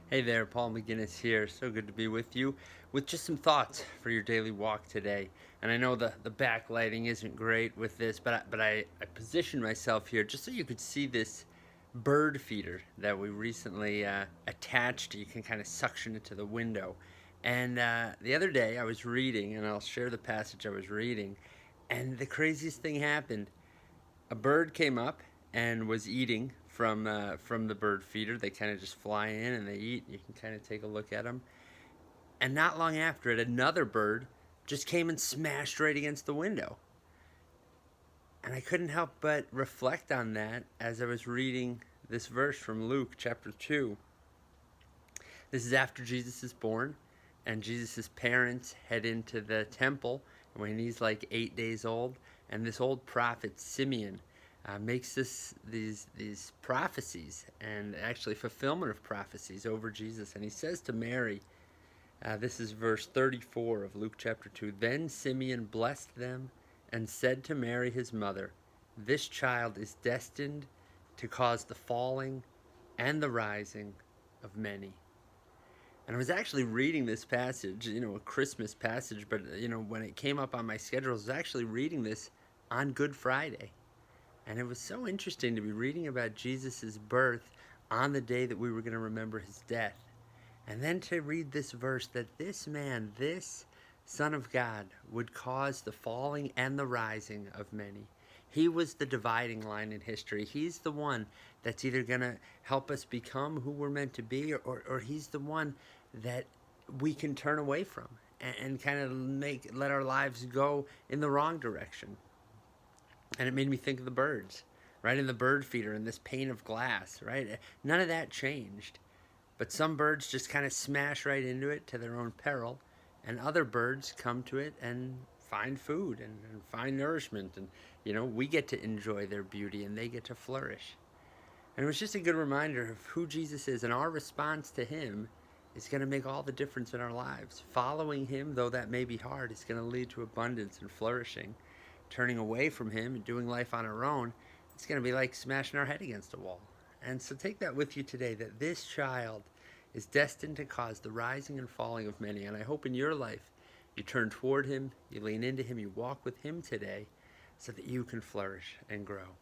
Hey there, Paul McGinnis here. So good to be with you with just some thoughts for your daily walk today. And I know the backlighting isn't great with this, but I positioned myself here just so you could see this bird feeder that we recently attached. You can kind of suction it to the window. And the other day I was reading, and I'll share the passage I was reading, and the craziest thing happened. A bird came up and was eating from the bird feeder. They kind of just fly in and they eat. You can kind of take a look at them. And not long after it, another bird just came and smashed right against the window. And I couldn't help but reflect on that as I was reading this verse from Luke chapter 2. This is after Jesus is born, and Jesus' parents head into the temple when he's like 8 days old. And this old prophet Simeon makes these prophecies and actually fulfillment of prophecies over Jesus. And he says to Mary, this is verse 34 of Luke chapter 2. Then Simeon blessed them and said to Mary his mother, "This child is destined to cause the falling and the rising of many." And I was actually reading this passage, a Christmas passage, but when it came up on my schedule, I was actually reading this on Good Friday. And it was so interesting to be reading about Jesus' birth on the day that we were going to remember his death. And then to read this verse that this man, this Son of God, would cause the falling and the rising of many. He was the dividing line in history. He's the one that's either going to help us become who we're meant to be, or he's the one that we can turn away from and kind of let our lives go in the wrong direction. And it made me think of the birds, right? In the bird feeder and this pane of glass, right? None of that changed. But some birds just kind of smash right into it to their own peril, and other birds come to it and find food and find nourishment. And, we get to enjoy their beauty and they get to flourish. And it was just a good reminder of who Jesus is, and our response to him is going to make all the difference in our lives. Following him, though that may be hard, is going to lead to abundance and flourishing. Turning away from him and doing life on our own, it's going to be like smashing our head against a wall. And so take that with you today, that this child is destined to cause the rising and falling of many. And I hope in your life you turn toward him, you lean into him, you walk with him today so that you can flourish and grow.